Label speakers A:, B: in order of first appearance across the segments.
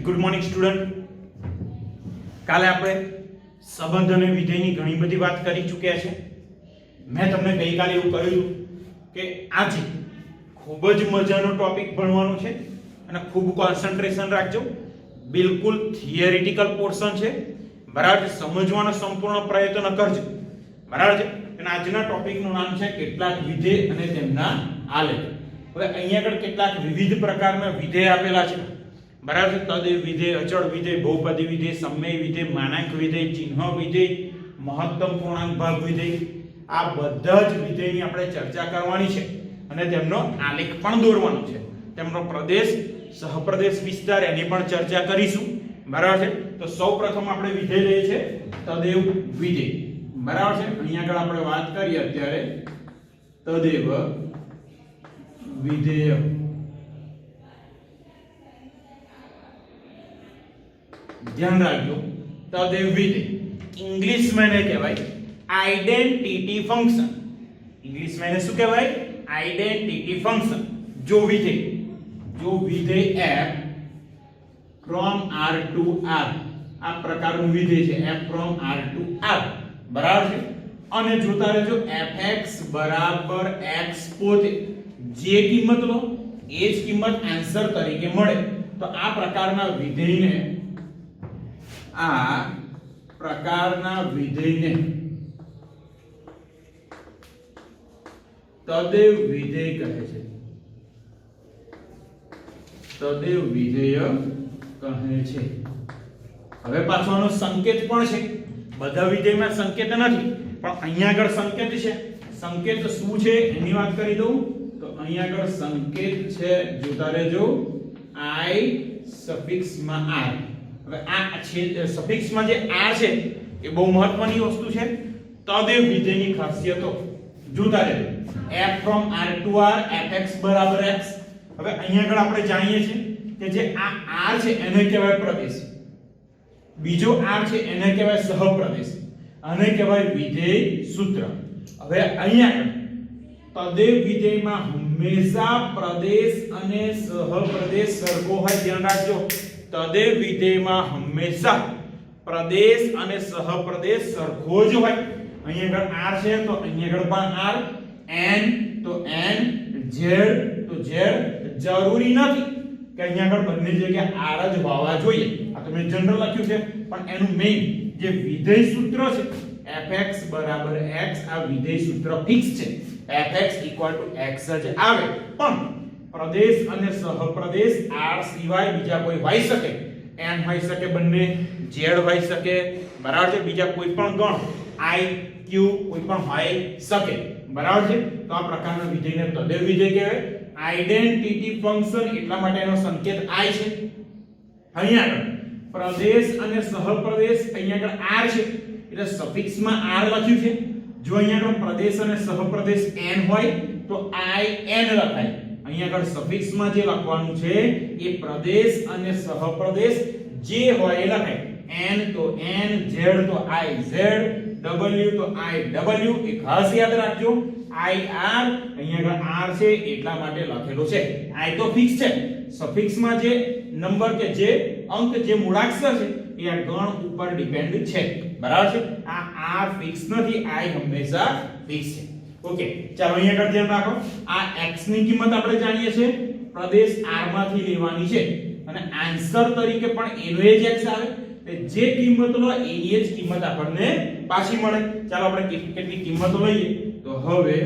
A: Good morning student. કાલે આપણે સંબંધ અને વિધેયની ઘણી બધી વાત કરી ચૂક્યા છે. મેં તમને ગઈકાલે એવું કહ્યું કે આજે ખૂબ જ મજાનો ટોપિક ભણવાનો છે અને ખૂબ કોન્સન્ટ્રેશન રાખજો. બિલકુલ થિયરિટિકલ પોર્શન છે, બરાબર. સમજવાનો સંપૂર્ણ પ્રયત્ન કરજો, બરાબર છે. અને આજના ટોપિકનું નામ છે કેટલાક વિધેય અને તેમના આલેખ. હવે અહીંયા આગળ કેટલાક વિવિધ પ્રકારના વિધેય આપેલા છે, બરાબર છે. તદેવ વિધેય, અચળ વિધેય, બહુપદી વિધેય, સમય વિધેય, માનાંક વિધેય, ચિહ્ન વિધેય, મહત્તમ પૂર્ણાંક ભાગ વિધેય. આ બધા જ વિધેયની આપણે ચર્ચા કરવાની છે અને તેમનો આલેખ પણ દોરવાનો છે. તેમનો પ્રદેશ, સહપ્રદેશ વિસ્તાર એની પણ ચર્ચા કરીશું, બરાબર છે. તો સૌપ્રથમ આપણે વિધેય લઈએ છે તદેવ વિધેય, બરાબર છે. અહીંયા આગળ આપણે વાત કરીએ અત્યારે તદેવ વિધેય. ધ્યાન રાખજો, તદેવ વિધેય ઇંગ્લિશમાં એને કહેવાય આઇડેન્ટિટી ફંક્શન. ઇંગ્લિશમાં એને શું કહેવાય? Identity function. જો વિધેય f from r to r, આ પ્રકારનું વિધેય છે f from r to r, બરાબર છે. અને જોતા રહેજો fx બરાબર x પોતે જે કિંમત લો એ જ કિંમત આન્સર તરીકે મળે. તો આ પ્રકારના વિધેયને તદેવ વિધેય કહે છે. તદેવ વિધેય કહે છે. હવે પાછો આનો સંકેત પણ છે. બધા વિધેયમાં સંકેત નથી, પણ અહીંયા આગળ સંકેત છે. સંકેત શું છે એની વાત કરી દઉં તો અહીંયા આગળ સંકેત છે, જોતા રહેજો, i સફિક્સમાં r. હવે આ છે સફિક્સમાં જે r છે એ બહુ મહત્વની વસ્તુ છે. તદેવ વિધેયની ખાસિયતો જોતા રહેજો. f from r to r, fx બરાબર x. હવે અહીંયા આગળ આપણે જાણીએ છીએ કે જે આ r છે એને કહેવાય પ્રદેશ, બીજો r છે એને કહેવાય સહપ્રદેશ, આને કહેવાય વિધેય સૂત્ર. હવે અહીંયા આગળ તદેવ વિધેયમાં હંમેશા પ્રદેશ અને સહપ્રદેશ સરખો હોય. ધ્યાન રાખજો, તદેવ વિધેયમાં હંમેશા પ્રદેશ અને સહપ્રદેશ સરખો જ હોય. અહીંયા આગળ r છે તો અહીંયા આગળ પણ r, n તો n, z તો z. જરૂરી નથી કે અહીંયા આગળ બંને જગ્યાએ r જ હોવા જોઈએ. આ તો મેં જનરલ લખ્યું છે, પણ એનું મેઈન જે વિધેય સૂત્ર છે fx બરાબર x, આ વિધેય સૂત્ર ફિક્સ છે. fx x જ આવે, પણ પ્રદેશ અને સહપ્રદેશ r સિવાય બીજા કોઈ હોઈ શકે. n હોઈ શકે, બંને z હોઈ શકે, બરાબર છે. બીજા કોઈ પણ ગણ i q કોઈ પણ હોઈ શકે, બરાબર છે. તો આ પ્રકારના વિધેયને તદેવ વિધેય કહેવાય. આઇડેન્ટિટી ફંક્શન એટલા માટે એનો સંકેત i છે. અહીંયા આગળ પ્રદેશ અને સહપ્રદેશ, અહીંયા આગળ r છે એટલે સફિક્સમાં r લખ્યું છે. જો અહીંયા આગળ પ્રદેશ અને સહપ્રદેશ n હોય તો i n લખાય. અહીંયા આગળ સફિક્સમાં જે લખવાનું છે એ પ્રદેશ અને સહપ્રદેશ જે હોય એ લખાય. n તો n, z તો i z, w તો i w. એ ખાસ યાદ રાખજો, i r અહીંયા આગળ r છે એટલા માટે લખેલો છે. i તો ફિક્સ છે. સફિક્સમાં જે નંબર કે જે અંક, જે મૂળાક્ષર છે એ આ ગણ ઉપર ડિપેન્ડ છે, બરાબર છે. આ r ફિક્સ નથી, i હંમેશા ફિક્સ છે. ઓકે, ચાલો અહીંયા આગળ ધ્યાન રાખો. આ x ની કિંમત આપણે જાણીએ છીએ પ્રદેશ r માંથી લેવાની છે અને આન્સર તરીકે પણ એનો જ x આવે. જે કિંમત લો એની જ કિંમત આપણને પાછી મળે. ચાલો આપણે કેટલી કિંમતો લઈએ તો હવે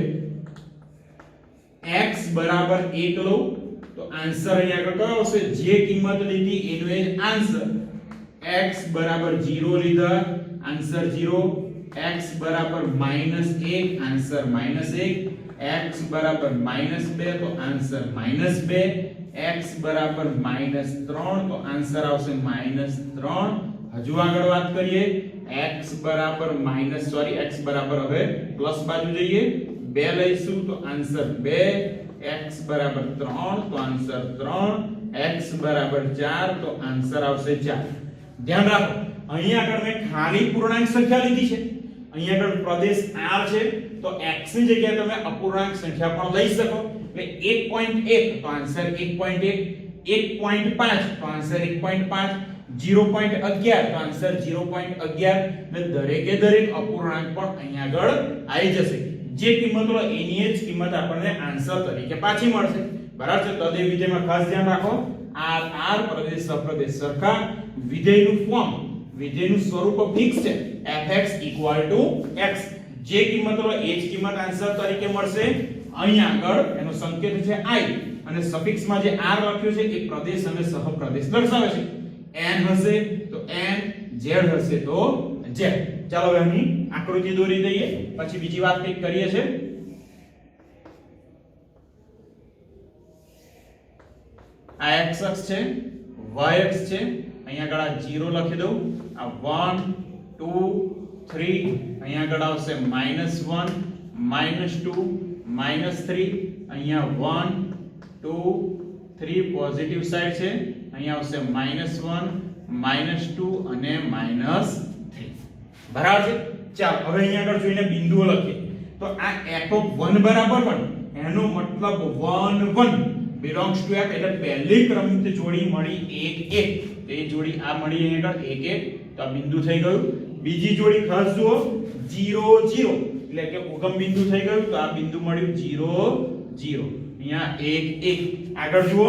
A: x બરાબર 1 લો તો આન્સર અહીંયા આગળ કયો આવશે? જે કિંમત લીધી એનો જ આન્સર. x બરાબર 0 લીધા, આન્સર 0. x બરાબર -1, આન્સર -1. x બરાબર -2 તો આન્સર -2. x બરાબર -3 તો આન્સર આવશે -3. હજુ આગળ વાત કરીએ. x બરાબર x બરાબર હવે પ્લસ બાજુ જઈએ, 2 લઈશું તો આન્સર 2. x બરાબર 3 તો આન્સર 3. x બરાબર 4 તો આન્સર આવશે 4. ધ્યાન રાખો, અહીંયા આગળ મેં ખાલી પૂર્ણાંક સંખ્યા લીધી છે. અહીંયા આગળ પ્રદેશ r છે તો x ની જગ્યાએ તમે અપૂર્ણાંક સંખ્યા પણ લઈ શકો. એટલે 1.1 તો આન્સર 1.1. 1.5 તો આન્સર 1.5, 0.11 તો આન્સર 0.11 ને દરેકે દરેક અપૂર્ણાંક પણ અહીંયા આગળ આવી જશે. જે કિંમત હોય એની જ કિંમત આપણને આન્સર તરીકે પાછી મળશે. બરાબર છે. તદે વિધેયમાં ખાસ ધ્યાન રાખો, આર પ્રદેશ સહપ્રદેશ સરખા, વિધેયનું ફોર્મ વિધેયનું સ્વરૂપ ફિક્સ છે, fx = x. જે કિંમત હોય એ જ કિંમત આન્સર તરીકે મળશે. અહીંયા આગળ એનો સંકેત છે i અને સફિક્સમાં જે r લખ્યું છે એ પ્રદેશ અને સહપ્રદેશ દર્શાવે છે. n હશે તો n, z હશે તો z. ચાલો હવે અહીં આકૃતિ દોરી દઈએ, પછી બીજી વાત કંઈક કરીએ છે. આ x અક્ષ છે, y અક્ષ છે. અહીંયા આગળ આ 0 લખી દઉં. આ 1 2 3 અહીંયા આગળ આવશે -1 -2 -3. અહીંયા 1 2 3 પોઝિટિવ સાઈડ છે. અહીંયા આવશે -1 -2 અને -3. બરાબર છે. ચાલો હવે અહીંયા આગળ જોઈને બિંદુઓ લખીએ. તો આ f(1) બરાબર 1 એનો મતલબ 1 1 belongs to f એટલે પહેલી ક્રમિક જોડી મળી 1 1. તો એ જોડી આ મળી અહીંયા આગળ 1 1. તો આ બિંદુ થઈ ગયું. બીજી જોડી ખાસ જુઓ 0 0 એટલે કે ઉગમ બિંદુ થઈ ગયું. તો આ બિંદુ મળ્યું 0 0. અહીંયા 1 1. આગળ જુઓ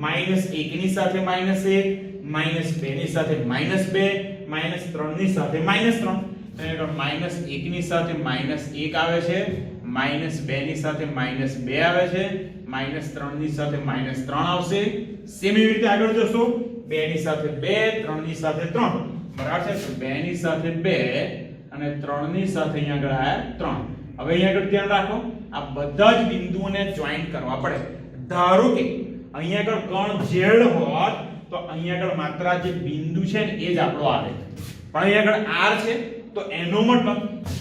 A: -1 ની સાથે -1, -2 ની સાથે -2, -3 ની સાથે -3. તો અહીંયા -1 ની સાથે -1 આવે છે, -2 ની સાથે -2 આવે છે, -3 ની સાથે -3 આવશે. સેમ એવી રીતે આગળ જશો 2 ની સાથે 2, 3 ની સાથે 3. બરાબર છે. તો 2 ની સાથે 2 અને 3 ની સાથે અહીંયા આગળ આયા 3. હવે અહીંયા આગળ ધ્યાન રાખો, આ બધા જ બિંદુઓને જોઈન્ટ કરવા પડે. ધારો કે અહીંયા આગળ કણ z હોત તો અહીંયા આગળ માત્ર જે બિંદુ છે ને એ જ આપણો આવે. પણ અહીંયા આગળ r છે તો એનો મતલબ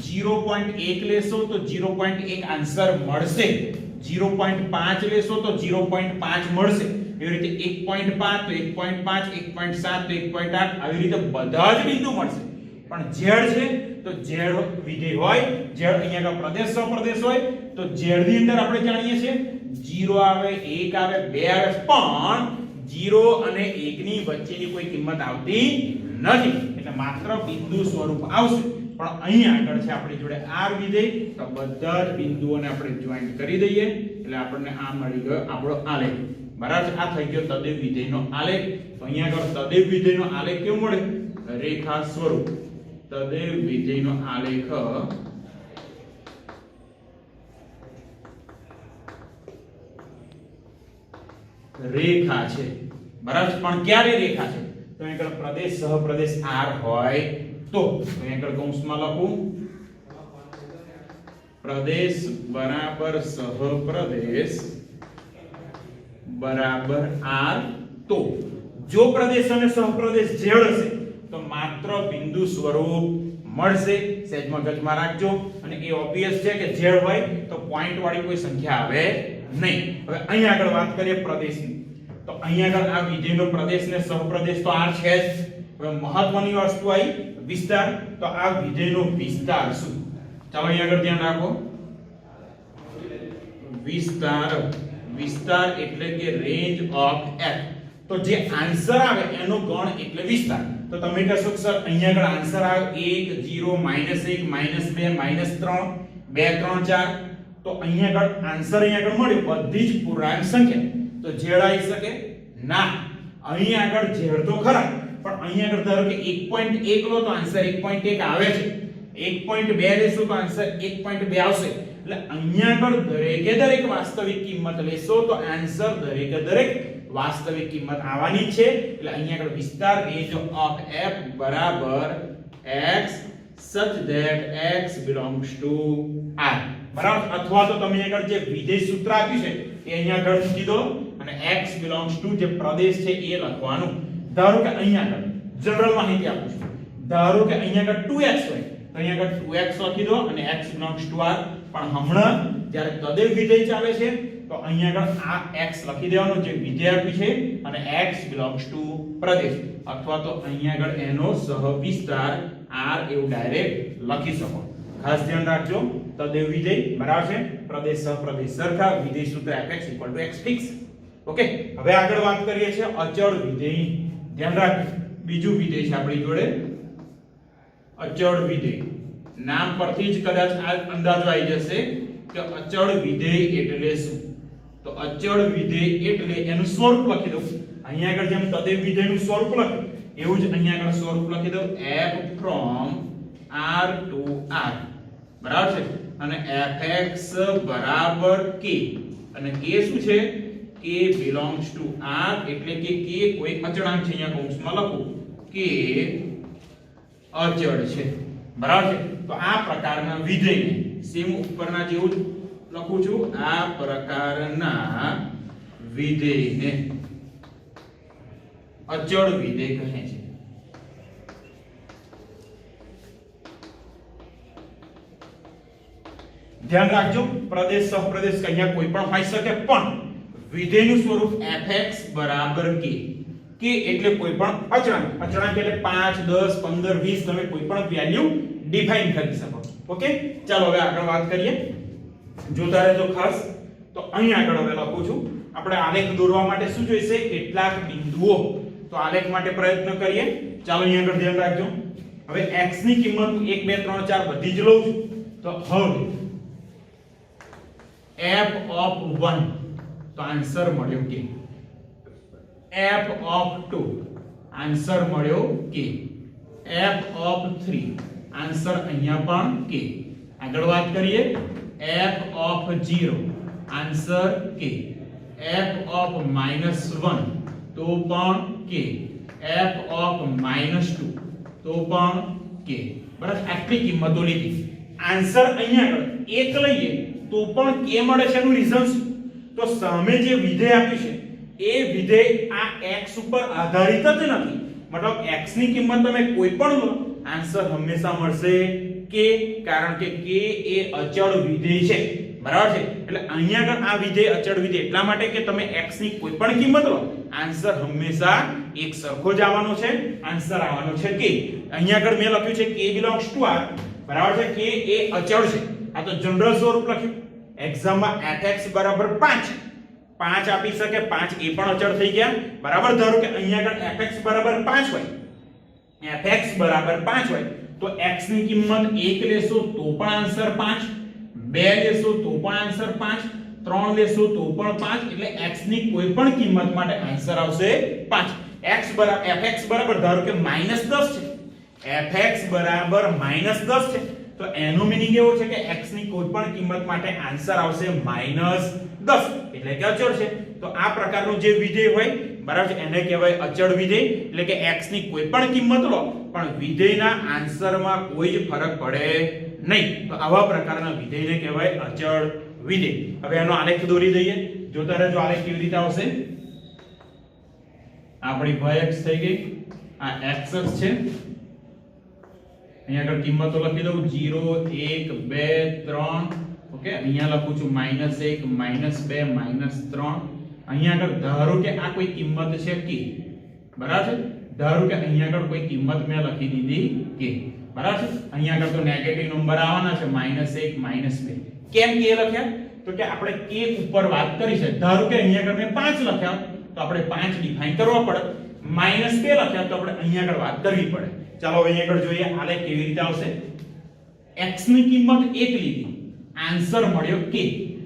A: 0.1 લેશો તો 0.1 આન્સર મળશે. 0.5 લેશો તો 0.5 મળશે. એવી રીતે 1.5 તો 1.5, 1.7 તો 1.8 આવી રીતે બધા જ બિંદુ મળશે. પણ z છે તો z વિધેય હોય, z અહીંયા આગળ પ્રદેશ સહપ્રદેશ હોય તો z ની અંદર આપણે જાણીએ છીએ 0 આવે, 1 આવે, 2 આવે, પણ 0 અને 1 ની વચ્ચેની કોઈ કિંમત આવતી નથી. એટલે માત્ર બિંદુ સ્વરૂપ આવશે. પણ અહીંયા આગળ છે આપણી જોડે r વિધેય, તો બધા જ બિંદુઓને આપણે જોઈન્ટ કરી દઈએ એટલે આપણને આ મળી ગયો આપણો આલેખ. બરાબર છે. આ થઈ ગયો તદેવ વિધેયનો આલેખ. તો અહીંયા આગળ તદેવ વિધેયનો આલેખ કેવો મળે? રેખા સ્વરૂપ. તદેવ વિધેયનો આલેખ રેખા છે. બરાબર. પણ ક્યારે રેખા છે? તો અહીંયા આગળ પ્રદેશ સહપ્રદેશ r હોય તો અહીંયા આગળ કૌંસમાં લખું પ્રદેશ બરાબર સહપ્રદેશ બરાબર r. તો જો પ્રદેશ અને સહપ્રદેશ z હશે તો માત્ર બિંદુ સ્વરૂપ મળશે. સહેજ મગજમાં રાખજો. અને એ ઓબ્વિયસ છે કે z હોય તો પોઈન્ટ વાળી કોઈ સંખ્યા આવે નહીં. હવે અહીંયા આગળ વાત કરીએ પ્રદેશની. તો અહીંયા આગળ આ વિધેયનો પ્રદેશ ને સહપ્રદેશ તો r છે જ. હવે મહત્વની વસ્તુ આવી વિસ્તાર. તો આ વિધેયનો વિસ્તાર શું? ચાલો અહીંયા આગળ ધ્યાન રાખો. વિસ્તાર, વિસ્તાર એટલે કે રેન્જ ઓફ f. તો જે આન્સર આવે એનો ગણ એટલે વિસ્તાર. તો તમે કહેશો કે સર અહીંયા આગળ આન્સર આવે 1 0 -1 -2 -3 2 3 4. તો અહીંયા આગળ આન્સર અહીંયા આગળ મળ્યો બધી જ પૂર્ણાંક સંખ્યા. તો z આવી શકે ના. અહીંયા આગળ z તો ખરા, પણ અહીંયા આગળ ધારો કે 1.1 લો તો આન્સર 1.1 આવે છે. 1.2 લેશો તો આન્સર 1.2 આવશે. એટલે અહીંયા આગળ દરેકે દરેક વાસ્તવિક કિંમત લેશો તો આન્સર દરેકે દરેક વાસ્તવિક કિંમત આવવાની છે. એટલે અહીંયા આગળ વિસ્તાર રેન્જ ઓફ f બરાબર x such that x belongs to r. બરાબર. અથવા તો તમે આગળ જે વિધેય સૂત્ર આપ્યું છે એ અહીંયા આગળ મૂકી દો અને x belongs to જે પ્રદેશ છે એ લખવાનું. ધારો કે અહીંયા આગળ જનરલ માહિતી આપું છું. ધારો કે અહીંયા આગળ 2x હોય તો અહીંયા આગળ 2x લખી દો અને x belongs to r. પણ હમણાં જ્યારે તદેવ વિધેય ચાલે છે તો અહીંયા આગળ આ x લખી દેવાનો જે વિધેય આપ્યું છે અને x belongs to પ્રદેશ. અથવા તો અહીંયા આગળ એનો સહવિસ્તાર r એવું ડાયરેક્ટ લખી શકો. ખાસ ધ્યાન રાખજો. તદેવ વિધેય બરાબર છે પ્રદેશ સહપ્રદેશ સરખા, વિધેય સૂત્ર fx = x ફિક્સ. ઓકે, હવે આગળ વાત કરીએ છીએ અચળ વિધેય. ધ્યાન રાખજો, બીજું વિધેય છે આપણી જોડે અચળ વિધેય. નામ પરથી જ કદાચ આ અંદાજો આવી જશે કે અચળ વિધેય એટલે શું. તો અચળ વિધેય એટલે એનું સ્વરૂપ લખી દઉં. અહીંયા આગળ જેમ તદેવ વિધેયનું સ્વરૂપ લખ્યું એવું જ અહીંયા આગળ સ્વરૂપ લખી દઉં f from r to r. બરાબર છે, અને fx બરાબર k, અને k શું છે, k belongs to r, એટલે કે k કોઈ અચળાંક છે, અહીંયા કૌંસમાં લખું k અચળ છે. બરાબર છે, તો આ પ્રકારના વિધેયને સેમ ઉપરના જેવું જ લખું છું, આ પ્રકારના વિધેયને અચળ વિધેય કહે છે. ધ્યાન રાખજો, પ્રદેશ સહપ્રદેશ અહીંયા કોઈ પણ હોઈ શકે, પણ વિધેયનું સ્વરૂપ fx બરાબર k. k એટલે કોઈ પણ અચળાંક. અચળાંક એટલે 5 10 15 20 તમે કોઈ પણ વેલ્યુ ડિફાઇન કરી શકો. ઓકે, ચાલો હવે આગળ વાત કરીએ. જોતા રહેજો ખાસ. તો અહીં આગળ હવે લખું છું, આપણે આલેખ દોરવા માટે શું જોઈશે, કેટલાક બિંદુઓ. તો આલેખ માટે પ્રયત્ન કરીએ. ચાલો અહીં આગળ ધ્યાન રાખજો. હવે x ની કિંમત 1 2 3 4 બધી જ લઉં છું. તો હવે f of 1 તો આન્સર મળ્યો k. f of 2 આન્સર મળ્યો k. f of 3 આન્સર અહીંયા પણ k. આગળ વાત કરીએ, f of 0 answer k. f of -1 તો પણ k. f of -2 તો પણ k. બરાબર, આટલી કિંમતો લીધી. આન્સર અહીંયા આગળ 1 લઈએ તો પણ k મળે છે. એનું રીઝન શું? તો સામે જે વિધેય આપ્યું છે એ વિધેય આ x ઉપર આધારિત જ નથી. મતલબ x ની કિંમત તમે કોઈ પણ લો, આન્સર હંમેશા મળશે k, કારણ કે k એ અચળ વિધેય છે. બરાબર છે, એટલે અહીંયા આગળ આ વિધેય અચળ વિધેય એટલા માટે કે તમે x ની કોઈ પણ કિંમત લો, આન્સર હંમેશા એક સરખો જ આવવાનો છે. આન્સર આવવાનો છે k. અહીંયા આગળ મેં લખ્યું છે k belongs to r. બરાબર છે, k એ અચળ છે. આ તો જનરલ સ્વરૂપ લખ્યું. એક્ઝામમાં fx બરાબર 5 આપી શકે, 5 એ પણ અચળ થઈ ગયા. બરાબર, ધારો કે અહીંયા આગળ fx બરાબર 5 હોય, fx બરાબર 5 હોય તો x ની કિંમત 1 લેશો તો પણ આન્સર 5, 2 લેશો તો પણ આન્સર 5, 3 લેશો તો પણ 5, એટલે x ની કોઈ પણ કિંમત માટે આન્સર આવશે 5. fx બરાબર ધારો કે -10 છે, fx બરાબર -10 છે, તો એનો મીનિંગ એવો છે કે x ની કોઈ પણ કિંમત માટે આન્સર આવશે -10, એટલે કે અચળ છે. તો આ પ્રકારનું જે વિધેય હોય, બરાબર છે, એને કહેવાય અચળ વિધેય. એટલે કે x ની કોઈ પણ કિંમત લો પણ વિધેયના આન્સરમાં કોઈ જ ફરક પડે નહીં. તો આવા પ્રકારના વિધેયને કહેવાય અચળ વિધેય. હવે એનો આલેખ દોરી દઈએ. જોતા રહેજો આલેખ કેવી રીતે આવશે. આપણી y-અક્ષ થઈ ગઈ, આ x-અક્ષ છે. અહીંયા આગળ કિંમતો લખી દઉં 0 1 2 3. ઓકે, અહીંયા લખું છું -1 -2 -3. અહીંયા આગળ ધારો કે આ કોઈ કિંમત છે k. બરાબર છે, ધારો કે અહીંયા આગળ કોઈ કિંમત મેં લખી દીધી k. બરાબર છે, અહીંયા આગળ તો નેગેટિવ નંબર આવવાના છે -1 -2. કેમ k લખ્યા? તો કે આપણે k ઉપર વાત કરી છે. ધારો કે અહીંયા આગળ મેં 5 લખ્યા તો આપણે 5 ડિફાઇન કરવા પડે. -2 લખ્યા તો આપણે અહીંયા આગળ વાત કરવી પડે. ચાલો હવે અહીંયા આગળ જોઈએ આલેખ કેવી રીતે આવશે. x ની કિંમત 1 લીધી, આન્સર મળ્યો k.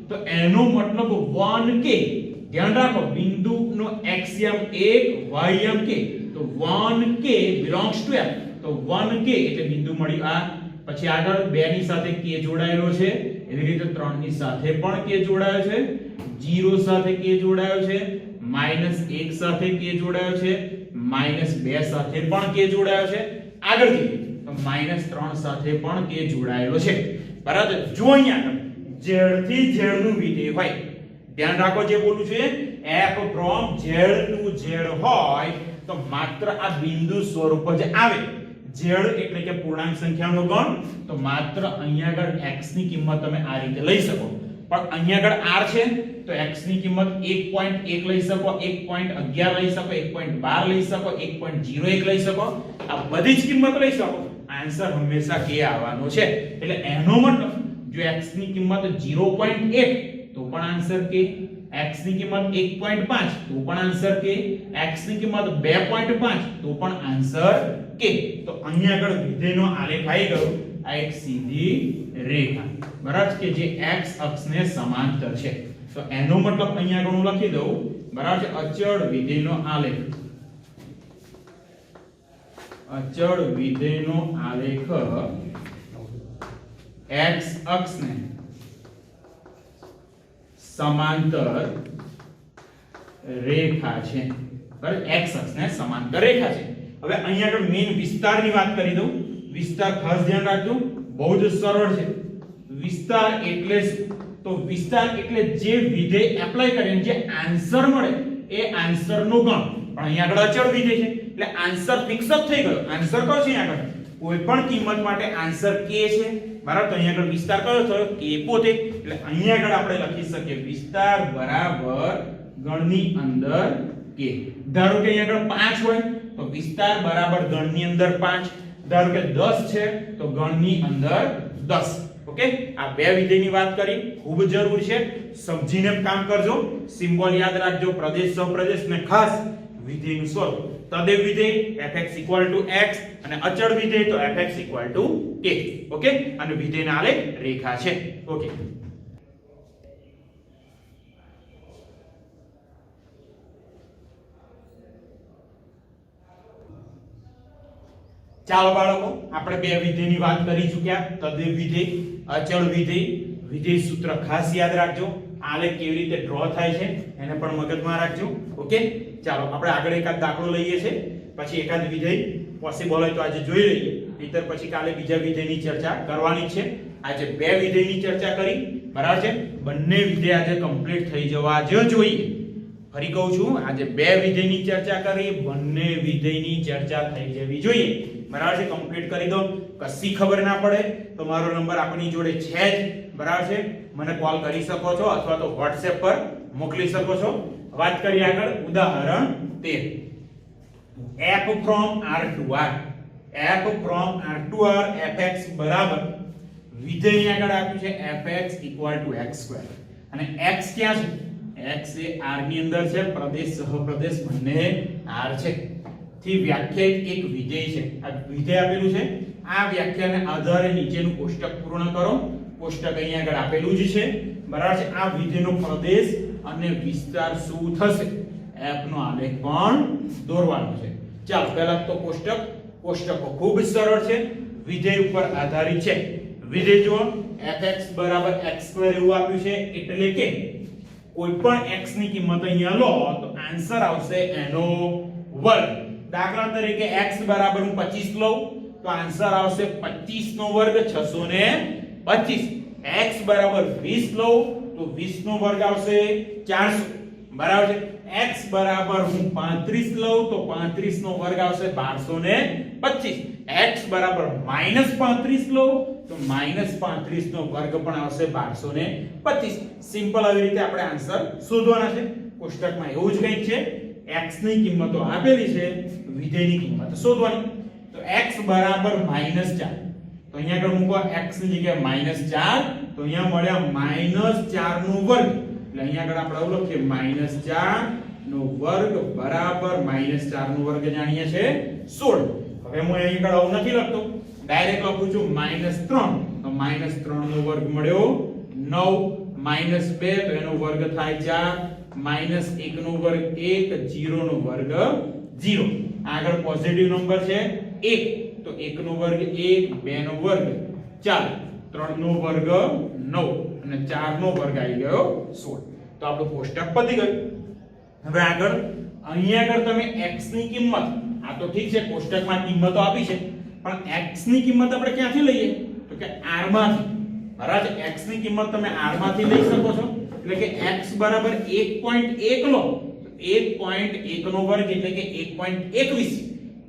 A: તો એનો મતલબ 1k. ધ્યાન રાખો, બિંદુનો xm 1 ym k. તો 1k belongs to f. તો 1k એટલે બિંદુ મળ્યું આ. પછી આગળ 2 ની સાથે k જોડાયેલો છે, એવી રીતે 3 ની સાથે પણ k જોડાયો છે, 0 સાથે k જોડાયો છે, -1 સાથે k જોડાયો છે, -2 સાથે પણ k જોડાયો છે. આગળ જોઈએ તો -3 સાથે પણ k જોડાયેલો છે. બરાબર, જો અહીંયા z થી z નું વિધેય હોય, ધ્યાન રાખો જે બોલું છે, f from z to z હોય તો માત્ર આ બિંદુ સ્વરૂપ જ આવે. z એટલે કે પૂર્ણાંક સંખ્યાનો ગણ, તો માત્ર અહીંયા આગળ x ની કિંમત તમે આ રીતે લઈ શકો. પણ અહીંયા આગળ r છે તો x ની કિંમત 1.1 લઈ શકો, 1.11 લઈ શકો, 1.12 લઈ શકો, 1.01 લઈ શકો. આ બધી જ કિંમત લઈ શકો, આન્સર હંમેશા k આવવાનો છે. એટલે એનો મતલબ જો x ની કિંમત 0.1 તો પણ આન્સર k, x ની કિંમત 1.5 તો પણ આન્સર કે, x ની કિંમત 2.5 તો પણ આન્સર કે. તો અહીંયા આગળ વિધેયનો આલેખ આવી ગયો, આ એક સીધી રેખા બરાબર કે જે x અક્ષને સમાંતર છે. તો એનો મતલબ અહીંયા આગળ હું લખી દઉં બરાબર છે, અચળ વિધેયનો આલેખ, અચળ વિધેયનો આલેખ x અક્ષને સમાંતર રેખા છે બરાબર, x અક્ષને સમાંતર રેખા છે. હવે અહીંયા આગળ મેઈન વિસ્તારની વાત કરી દઉં. વિસ્તાર ખાસ ધ્યાન રાખજો, બહુ જ સરળ છે. વિસ્તાર એટલે શું? તો વિસ્તાર એટલે જે વિધેય એપ્લાય કરીને જે આન્સર મળે એ આન્સરનો ગણ. પણ અહીંયા આગળ અચળ વિધેય છે એટલે આન્સર ફિક્સ જ થઈ ગયો. આન્સર કયો છે? અહીંયા આગળ કોઈ પણ કિંમત માટે આન્સર k છે બરાબર. તો અહીંયા આગળ વિસ્તાર કયો થયો? k પોતે. એટલે અહીંયા આગળ આપણે લખી શકીએ વિસ્તાર બરાબર ગણની અંદર k. ધારો કે અહીંયા આગળ 5 હોય તો વિસ્તાર બરાબર ગણની અંદર 5. ધારો કે 10 છે તો ગણની અંદર 10. ઓકે, આ બે વિધેયની વાત કરી, ખૂબ જરૂર છે, સમજીને કામ કરજો. સિમ્બોલ યાદ રાખજો, પ્રદેશ સહપ્રદેશ ને ખાસ વિધેયનું સ્વરૂપ. તદેવ વિધેય fx x અને અચળ વિધેય તો fx k. ઓકે, અને વિધેયના આલેખ રેખા છે. ઓકે, ચાલો બાળકો, આપણે બે વિધેયની વાત કરી ચૂક્યા, તદેવ વિધેય, અચળ વિધેય. વિધેય સૂત્ર ખાસ યાદ રાખજો. આલેખ કેવી રીતે ડ્રો થાય છે એને પણ મગજમાં રાખજો. ઓકે, ચાલો આપણે આગળ એકાદ દાખલો લઈએ છે, પછી એકાદ વિધેય પોસિબલ હોય તો આજે જોઈ લઈએ, નહીતર પછી કાલે બીજા વિધેયની ચર્ચા કરવાની છે. આજે બે વિધેયની ચર્ચા કરી બરાબર છે, બંને વિધેય આજે કમ્પ્લીટ થઈ જવા જ જોઈએ. ફરી કહું છું, આજે બે વિધેયની ચર્ચા કરી, બંને વિધેયની ચર્ચા થઈ જવી જોઈએ બરાબર છે. કમ્પ્લીટ કરી દો, કશી ખબર ના પડે તો મારો નંબર આપણી જોડે છે જ બરાબર છે, મને કોલ કરી શકો છો અથવા તો WhatsApp પર મોકલી શકો છો. વાત કરીએ આગળ, ઉદાહરણ 13. f from r to r, f from r to r fx બરાબર વિધેય આગળ આપ્યું છે fx x2 અને x ક્યાં છે? x એ r ની અંદર છે, પ્રદેશ સહપ્રદેશ બંને r છે. થી વ્યાખ્યાયિત એક વિધેય છે. આ વિધેય આપેલું છે, આ વ્યાખ્યાને આધારે નીચેનું કોષ્ટક પૂર્ણ કરો. કોષ્ટક અહીંયા આગળ આપેલું જ છે બરાબર છે. આ વિધેયનો પ્રદેશ અને વિસ્તાર શું થશે? f નો આલેખ પણ દોરવાનો છે. ચાલો પહેલા તો કોષ્ટકો ખૂબ સરળ છે, વિધેય ઉપર આધારિત છે. વિધેય જુઓ, fx x2 એવું આપ્યું છે, એટલે કે કોઈ પણ x ની કિંમત અહીંયા લો તો આન્સર આવશે એનો વર્ગ. દાખલા તરીકે x બરાબર હું 25 લઉં તો આન્સર આવશે 25 નો વર્ગ 625. x બરાબર 20 લઉં તો 20 નો વર્ગ આવશે 400 બરાબર છે. x બરાબર હું 35 લઉં તો 35 નો વર્ગ આવશે 1225. x બરાબર -35 લઉં તો -35 નો વર્ગ પણ આવશે 1225. સિમ્પલ આવી રીતે આપણે આન્સર શોધવાના છે. કોષ્ટકમાં એવું જ કંઈક છે, x ની કિંમતો આપેલી છે, વિધેયની કિંમત શોધવાની. તો x બરાબર -4 તો અહીંયા આગળ મૂકો, x ની જગ્યાએ -4 તો અહીંયા મળ્યા -4 નો વર્ગ. એટલે અહીંયા આગળ આપણે આવું લખીએ -4 નો વર્ગ બરાબર -4 નો વર્ગ જાણીએ છે 16. હવે હું અહીં આગળ આવું નથી લખતો, ડાયરેક્ટ લખું છું -3 તો -3 નો વર્ગ મળ્યો 9, -2 તો એનો વર્ગ થાય 4, -1 નો વર્ગ 1, 0 નો વર્ગ 0. આગળ પોઝિટિવ નંબર છે 1 તો 1 નો વર્ગ 1, 2 નો વર્ગ 4, 3 નો વર્ગ 9 અને 4 નો વર્ગ આવી ગયો 16. તો આપણું કોષ્ટક પતી ગયું. હવે આગળ અહીંયા આગળ તમે x ની કિંમત, આ તો ઠીક છે કોષ્ટકમાં કિંમતો આપી છે, પણ x ની કિંમત આપણે ક્યાંથી લઈએ? તો કે r માંથી બરાબર. x ની કિંમત તમે r માંથી લઈ શકો છો, એટલે કે x બરાબર 1.1 લો તો 1.1 નો વર્ગ એટલે કે 1.21.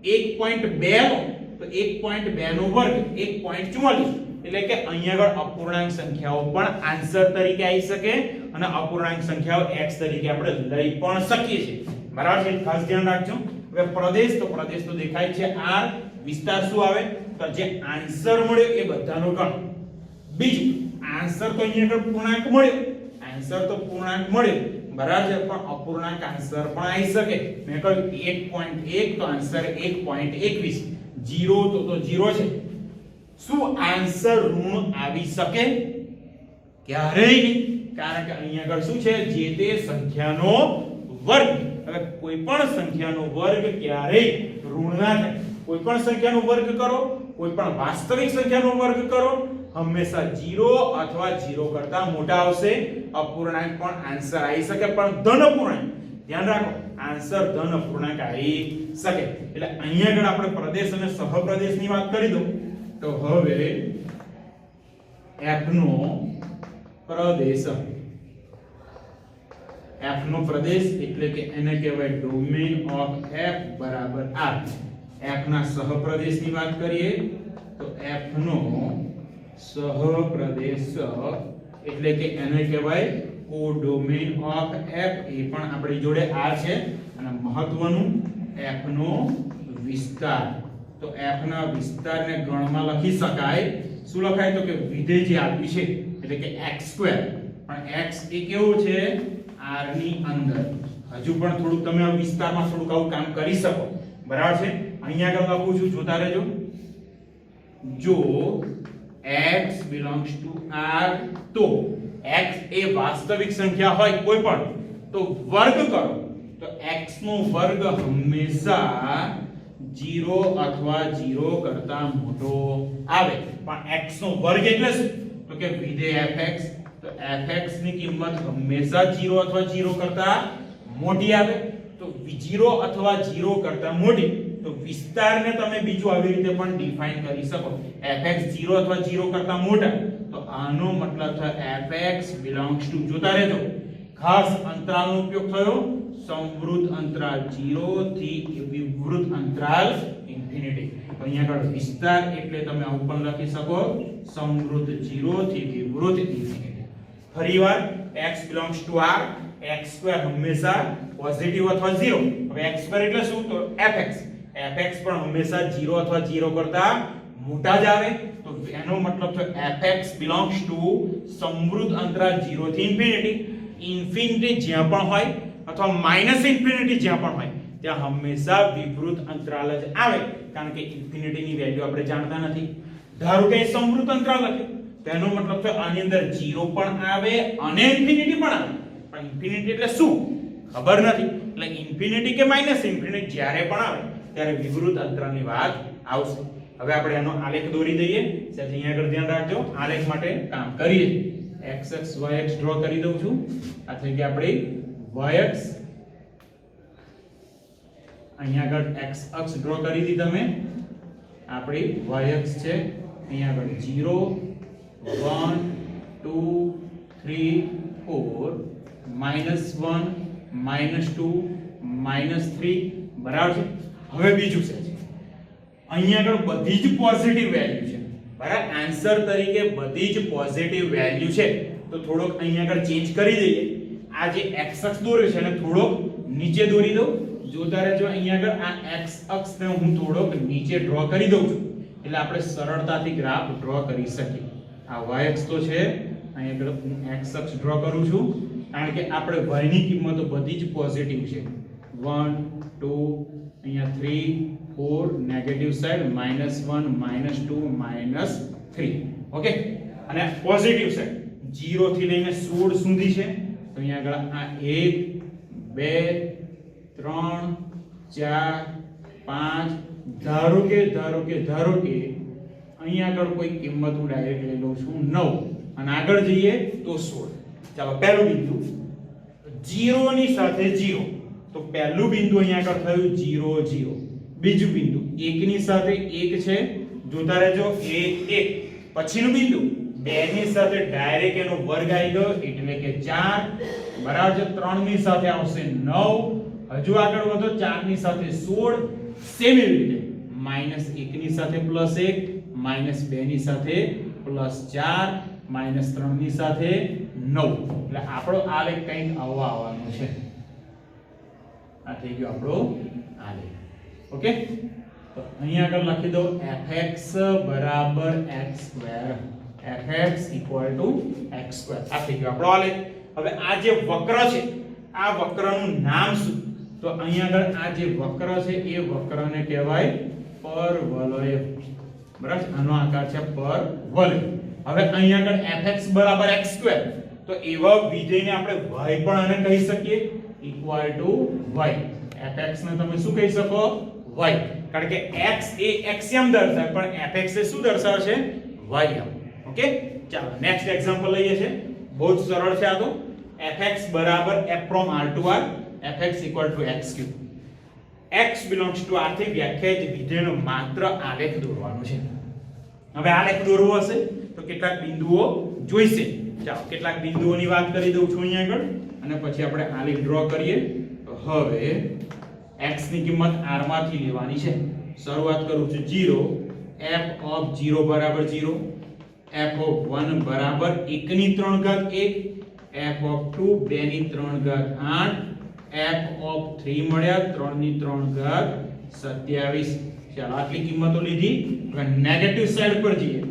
A: 1.2 લો તો 1.2 નો વર્ગ 1.44. એટલે કે અહીંયા આગળ અપૂર્ણાંક સંખ્યાઓ પણ આન્સર તરીકે આવી શકે અને અપૂર્ણાંક સંખ્યાઓ x તરીકે આપણે લઈ પણ શકીએ છીએ બરાબર છે. ખાસ ધ્યાન રાખજો. હવે પ્રદેશ તો દેખાય છે r. વિસ્તાર શું આવે? તો જે આન્સર મળ્યો એ બધાનો ગણ. બીજું આન્સર તો અહીંયા આગળ પૂર્ણાંક મળ્યો, આન્સર તો પૂર્ણાંક મળ્યો, બરાબર છે, પણ અપૂર્ણાંક આન્સર પણ આવી શકે. મેં કહ્યું 1.1 તો આન્સર 1.21. 0 તો 0 છે. શું આન્સર ઋણ આવી શકે? ક્યારેય નહીં, કારણ કે અહીંયા આગળ શું છે, જે તે સંખ્યાનો વર્ગ. હવે કોઈ પણ સંખ્યાનો વર્ગ ક્યારેય ઋણ ના થાય. કોઈ પણ સંખ્યાનો વર્ગ કરો, કોઈ પણ વાસ્તવિક સંખ્યાનો વર્ગ કરો, હંમેશા 0 અથવા 0 કરતા મોટા આવશે. અપૂર્ણાંક પણ આન્સર આવી શકે, પણ ધન અપૂર્ણાંક. ધ્યાન રાખો, આન્સર ધન અપૂર્ણાંક આવી શકે. એટલે અહીંયા આગળ આપણે પ્રદેશ અને સહપ્રદેશની વાત કરી દઉં તો હવે f નો પ્રદેશ, f નો પ્રદેશ એટલે કે એને કહેવાય ડોમેન ઓફ f બરાબર r. f ના સહપ્રદેશની વાત કરીએ તો f નો સહપ્રદેશ એટલે કે એને કહેવાય કોડોમેન ઓફ f. એ પણ આપણી જોડે r છે. અને મહત્વનું f નો વિસ્તાર. તો f ના વિસ્તારને ગણમાં લખી શકાય. શું લખાય? તો કે વિધેય જે આપ્યું છે એટલે કે x2. પણ x એ કેવું છે? r ની અંદર. હજુ પણ થોડું તમે આ વિસ્તારમાં થોડું આવું કામ કરી શકો. બરાબર છે? અહીંયા આગળ લખું છું, જોતા રહેજો. જો x belongs to r તો x એ વાસ્તવિક સંખ્યા હોય કોઈ પણ તો વર્ગ કરો તો x નો વર્ગ હંમેશા 0 અથવા 0 કરતા મોટો આવે. પણ x નો વર્ગ એટલે શું? તો કે વિધેય fx. તો fx ની કિંમત હંમેશા 0 અથવા 0 કરતા મોટી આવે. તો 0 અથવા 0 કરતા મોટી તો વિસ્તારને તમે બીજું આવી રીતે પણ ડિફાઇન કરી શકો. fx 0 અથવા 0 કરતા મોટા તો આનો મતલબ થાય fx belongs to, જોતા રહેજો, ખાસ અંતરાલનો ઉપયોગ થયો, સમવૃદ્ધ અંતરાલ 0 થી વિવૃદ્ધ અંતરાલ ઇન્ફિનિટી. તો અહીંયા આગળ વિસ્તાર એટલે તમે આવું પણ લખી શકો, સમવૃદ્ધ 0 થી વિવૃદ્ધ ઇન્ફિનિટી. ફરીવાર x belongs to r, x2 હંમેશા પોઝિટિવ અથવા 0. હવે x2 એટલે શું? તો fx. fx પણ હંમેશા 0 અથવા 0 કરતા મોટા જ આવે. તો એનો મતલબ છે fx belongs to સમવૃદ્ધ અંતરાલ 0 થી ઇન્ફિનિટી. ઇન્ફિનિટી જ્યાં પણ હોય અથવા માઈનસ ઇન્ફિનિટી જ્યાં પણ હોય ત્યાં હંમેશા વિવૃદ્ધ અંતરાલ જ આવે, કારણ કે ઇન્ફિનિટી ની વેલ્યુ આપણે જાણતા નથી. ધારો કે સમવૃદ્ધ અંતરાલ લખ્યું તો એનો મતલબ છે આની અંદર 0 પણ આવે અને ઇન્ફિનિટી પણ આવે. પણ ઇન્ફિનિટી એટલે શું ખબર નથી. એટલે ઇન્ફિનિટી કે માઈનસ ઇન્ફિનિટી જ્યારે પણ આવે ત્યારે વિવૃદ્ધ અંતરાલની વાત આવશે. હવે આપણે એનો આલેખ દોરી દઈએ. સેજ અહીંયા આગળ ધ્યાન રાખજો, આલેખ માટે કામ કરીએ. x x y x draw કરી દઉં છું. આ થઈ ગઈ આપણી y x. અહીંયા આગળ x અક્ષ ડ્રો કરી દી તમે. આપણી y અક્ષ છે. અહીંયા આગળ 0 1 2 3 4 -1 -2 -3. બરાબર છે? હવે બીજું છે, અહીંયા આગળ બધી જ પોઝિટિવ વેલ્યુ છે. બરાબર? આન્સર તરીકે બધી જ પોઝિટિવ વેલ્યુ છે. તો થોડોક અહીંયા આગળ ચેન્જ કરી દઈએ. આ જે x અક્ષ દોર્યો છે એને થોડોક નીચે દોરી દઉં. જોતા રહેજો, અહીંયા આગળ આ x અક્ષને હું થોડોક નીચે ડ્રો કરી દઉં છું એટલે આપણે સરળતાથી ગ્રાફ ડ્રો કરી શકીએ. આ y અક્ષ તો છે, અહીંયા આગળ હું x અક્ષ ડ્રો કરું છું કારણ કે આપણે y ની કિંમતો બધી જ પોઝિટિવ છે. 1 2 અહીંયા 3 4 નેગેટિવ સાઈડ -1 -2 -3. ઓકે? અને પોઝિટિવ સાઈડ 0 થી લઈને 16 સુધી છે. તો અહીંયા આગળ આ 1 2 3 4 5 ધારો કે અહીંયા આગળ કોઈ કિંમત હું ડાયરેક્ટ લઈ લઉં છું 9 અને આગળ જઈએ તો 16. ચાલો પહેલું બિંદુ 0 ની સાથે 0 તો પહેલું બિંદુ અહીંયા આગળ થયું 0 0. બીજું બિંદુ 1 ની સાથે 1 છે. જોતા રહેજો, 1 1. પછીનું બિંદુ 2 ની સાથે ડાયરેક્ટ એનો વર્ગ આવી ગયો એટલે કે 4. બરાબર છે? 3 ની સાથે આવશે 9. હજુ આગળ વધો, 4 ની સાથે 16. સેમ એવી રીતે -1 ની સાથે +1, -2 ની સાથે +4, -3 ની સાથે 9. એટલે આપણો આલેખ કંઈક આવો આવવાનો છે. આ થઈ ગયો આપણો આલેખ. ઓકે? તો અહીંયા આગળ લખી દો fx બરાબર x2. fx = x2. આ થઈ ગયો આપણો આલેખ. હવે આ જે વક્ર છે, આ વક્રનું નામ શું? તો અહીંયા આગળ આ જે વક્ર છે એ વક્રને કહેવાય પરવલય. બરાબર, આનો આકાર છે પરવલય. હવે અહીંયા આગળ fx બરાબર x2, તો એવા વિધેયને આપણે y પણ આને કહી શકીએ ઇક્વલ ટુ y. fx ને તમે શું કહી શકો? y. કારણ કે x એ x એમ દર્શાવે, પણ fx એ શું દર્શાવશે? y એમ. ઓકે, ચાલો નેક્સ્ટ એક્ઝામ્પલ લઈએ છે. બહુ જ સરળ છે આ તો. fx બરાબર f from r to r, fx equal to x3. x belongs to r થી વ્યાખ્યાયિત વિધેયનો માત્ર આલેખ દોરવાનો છે. હવે આલેખ દોરવો હશે તો કેટલાક બિંદુઓ જોઈશે. ચાલો કેટલાક બિંદુઓની વાત કરી દઉં છું અહીંયા આગળ, અને પછી આપણે આલેખ ડ્રો કરીએ. તો હવે x ની કિંમત r માંથી લેવાની છે. શરૂઆત કરું છું 0, f of 0 બરાબર 0, f of 1 બરાબર 1 ની 3 ઘાત 1, f of 2 2 ની 3 ઘાત 8, f of 3 મળ્યા 3 ની 3 ઘાત 27. ચાલો આટલી કિંમતો લીધી. હવે નેગેટિવ સાઈડ પર જઈએ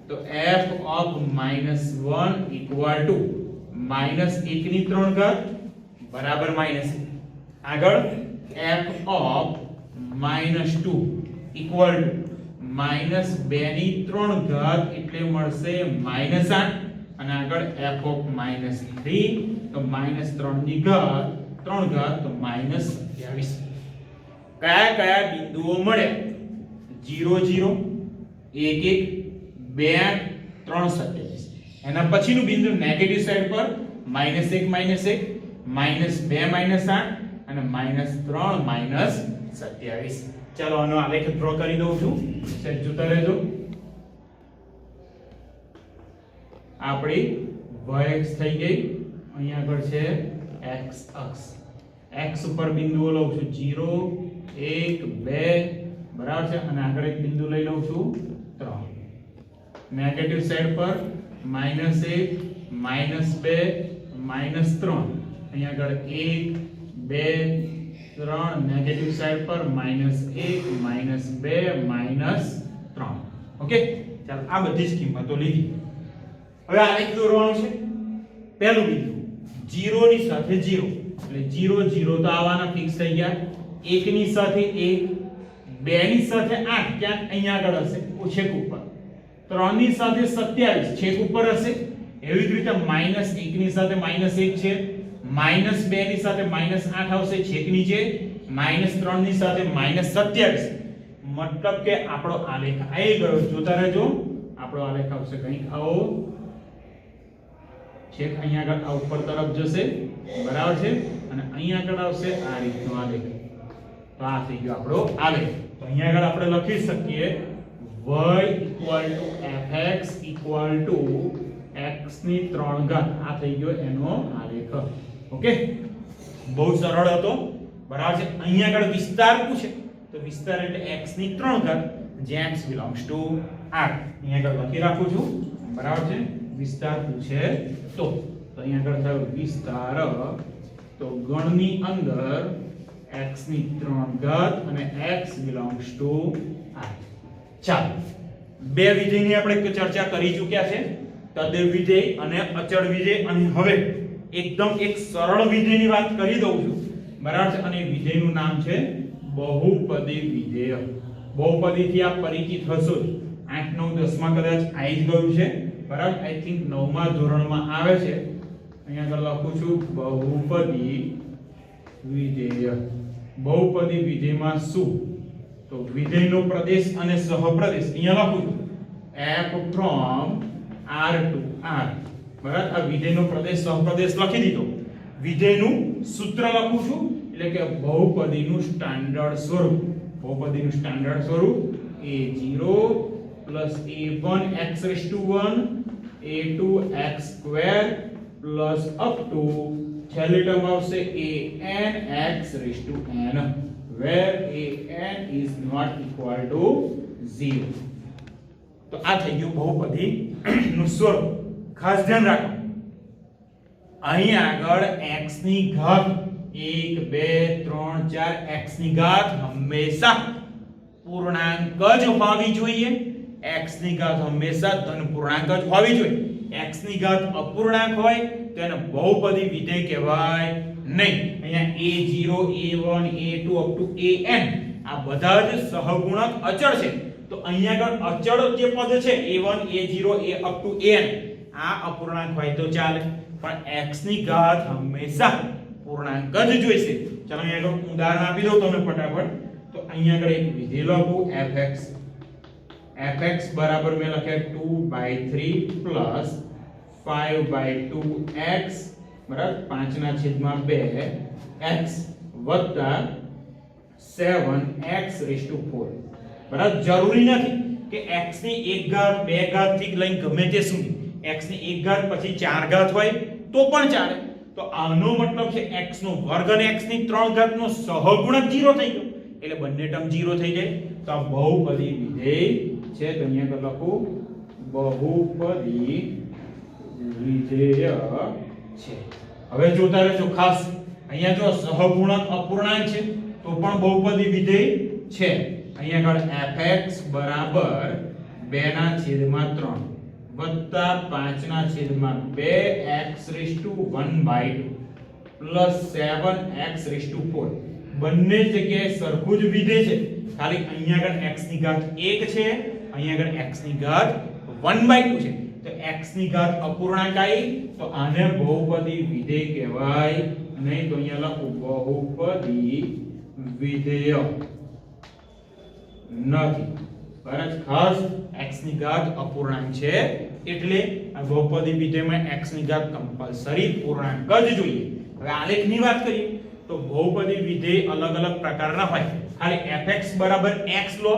A: તો f of -1 equal to -1 ની 3 ઘાત બરાબર -1. આગળ f of -2 equal to -2 ની 3 ઘાત એટલે મળશે -8. અને આગળ f of -3 તો -3 ની ઘાત 3 ઘાત તો -27. કયા કયા બિંદુઓ મળ્યા? 0 0, 1 1, 2 8, 3 27. એના પછીનું બિંદુ નેગેટિવ સાઈડ પર -1 -1, -2 -8 અને -3 -27. ચાલો આનો આલેખ ડ્રો કરી દઉં છું. સેટ જોતા રહેજો. આપણી y થઈ ગઈ. અહીંયા આગળ છે x અક્ષ. x ઉપર બિંદુઓ લઉં છું 0 1 2 બરાબર છે, અને આગળ એક બિંદુ લઈ લઉં છું 3. નેગેટિવ સાઈડ પર -1 -2 -3. અહીંયા આગળ 1 2 3. નેગેટિવ સાઈડ પર -1 -2 -3. ઓકે, ચાલો આ બધી જ કિંમતો લીધી. હવે આલેખ દોરવાનો છે. પહેલું બિંદુ 0 ની સાથે 0 એટલે 0 0 તો આવવાના ફિક્સ થઈ ગયા. 1 ની સાથે 1, 2 ની સાથે 8 ક્યાંક અહીંયા આગળ હશે છેક ઉપર, 3 ની સાથે 27 છેક ઉપર હશે. એવી જ રીતે -1 ની સાથે -1 છે, -2 ની સાથે -8 આવશે છેક નીચે, -3 ની સાથે -27. મતલબ કે આપણો આલેખ આવી ગયો. જોતા રહેજો. આપણો આલેખ આવશે કંઈક આવો, છેક અહીંયા આગળ આ ઉપર તરફ જશે. બરાબર છે, અને અહીંયા આગળ આવશે આ રીતનો આલેખ. તો આ થઈ ગયો આપણો આલેખ. તો અહીંયા આગળ આપણે લખી શકીએ y fx x ની 3 ઘાત. આ થઈ ગયો એનો આલેખ. ઓકે, બહુ સરળ હતો. બરાબર છે. અહીંયા આગળ વિસ્તાર પૂછે તો વિસ્તાર એટલે x ની 3 ઘાત, જ્યાં x belongs to r. અહીંયા આગળ લખી રાખું છું. બરાબર છે. વિસ્તાર પૂછે તો અહીંયા આગળ થયો વિસ્તાર. તો ગણની અંદર x ની 3 ઘાત અને x belongs to r. ચાલો, બે વિધેયની આપણે ચર્ચા કરી ચૂક્યા છે, તદ્દેવ વિધેય અને અચળ વિધેય. અને હવે એકદમ એક સરળ વિધેયની વાત કરી દઉં છું. બરાબર છે. અને વિધેયનું નામ છે બહુપદી વિધેય. બહુપદીથી આપ પરિચિત હશો. 8 9 10 માં કદાચ આવી જ ગયું છે. બરાબર, આઈ થિંક 9મા ધોરણમાં આવે છે. અહીંયા આગળ લખું છું બહુપદી વિધેય. બહુપદી વિધેયમાં શું? તો વિધેયનો પ્રદેશ અને સહપ્રદેશ અહીંયા લખું છું f from r to r. બરાબર, આ વિધેયનો પ્રદેશ સહપ્રદેશ લખી દીધો. વિધેયનું સૂત્ર લખું છું, એટલે કે બહુપદીનું સ્ટાન્ડર્ડ સ્વરૂપ. બહુપદીનું સ્ટાન્ડર્ડ સ્વરૂપ a0 a1 x1 a2 x2 up to છેલ્લી ટર્મ આવશે an x(n), where an is not equal to 0. તો આ થઈ ગયું બહુપદી નું સ્વરૂપ. ખાસ ધ્યાન રાખો, અહીં આગળ x ની ઘાત 1 2 3 4 x ની ઘાત હંમેશા પૂર્ણાંક જ હોવી જોઈએ. x ની ઘાત હંમેશા ધન પૂર્ણાંક જ હોવી જોઈએ. x ની ઘાત અપૂર્ણાંક હોય તો એને બહુપદી વિધેય કહેવાય નહીં. અહીંયા a0 a1 a2 up to an આ બધા જ સહગુણક અચળ છે. તો અહીંયા આગળ અચળ જે પદ છે a1 a0 a up to an આ અપૂર્ણાંક હોય તો ચાલે, પણ x ની ઘાત હંમેશા પૂર્ણાંક જ જોઈશે. ચાલો અહીંયા આગળ ઉદાહરણ આપી દઉં તમને ફટાફટ. તો અહીંયા આગળ એક વિધેય લખું fx બરાબર મેં લખ્યા 2/3 plus 5/2x બરાબર 5/2 x વત્તા 7x4 બરાબર. જરૂરી નથી કે x ની 1 ઘાત 2 ઘાત થી લઈને ગમે તે સુધી x ની 1 ઘાત પછી 4 ઘાત હોય તો પણ ચાલે. તો આનો મતલબ છે x નો વર્ગ અને x ની 3 ઘાત નો સહગુણક 0 થઈ ગયો, એટલે બંને ટર્મ 0 થઈ જાય. તો આ બહુપદી વિધેય છે. તો અહીંયા આગળ લખું બહુપદી વિધેય છે. હવે જોતા રહેજો ખાસ, અહીંયા જો સહગુણક અપૂર્ણાંક છે તો પણ બહુપદી વિધેય છે. અહીંયા આગળ fx બરાબર 2/3 વત્તા 5/2x1/2 પ્લસ 7x4 બંને જગ્યાએ સરખું જ વિધેય છે, ખાલી અહીંયા આગળ x ની ઘાત 1 છે, અહીંયા આગળ x ની ઘાત 1/2 છે. તો x ની ઘાત અપૂર્ણાંક આવી તો આને બહુપદી વિધેય કહેવાય નહીં. તો અહીંયા લખું બહુપદી વિધેય નથી. બરાબર, ખાસ x ની ઘાત અપૂર્ણાંક છે એટલે આ બહુપદી વિધેયમાં x ની ઘાત કમ્પલસરી પૂર્ણાંક જ જોઈએ. હવે આલેખની વાત કરીએ તો બહુપદી વિધેય અલગ અલગ પ્રકારના હોય. ખાલી fx બરાબર x લો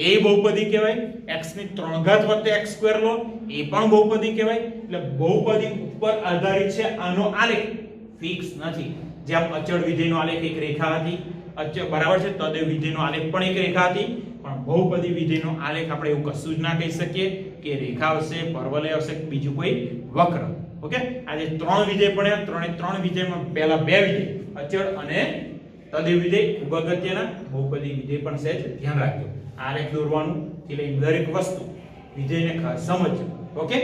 A: એ બહુપદી કહેવાય, x ની 3 ઘાત વત્તા x2 લો એ પણ બહુપદી કહેવાય. એટલે બહુપદી ઉપર આધારિત છે આનો આલેખ, ફિક્સ નથી. જેમ અચળ વિધેયનો આલેખ એક રેખા હતી, અચળ બરાબર છે, તદે વિધેયનો આલેખ પણ એક રેખા હતી. પણ બહુપદી વિધેયનો આલેખ આપણે એવું કશું જ ના કહી શકીએ કે રેખા આવશે, પરવલય આવશે, બીજું કોઈ વક્ર. ઓકે, આજે 3 વિધેય પડ્યા, 3 વિધેયમાં પહેલા 2 વિધેય અચળ અને તદે વિધેય ખૂબ અગત્યના, બહુપદી વિધેય પણ છે, ધ્યાન રાખજો. આલેખ દોરવાનું થી લઈને દરેક વસ્તુ વિધેયને ખાસ સમજજો. ઓકે.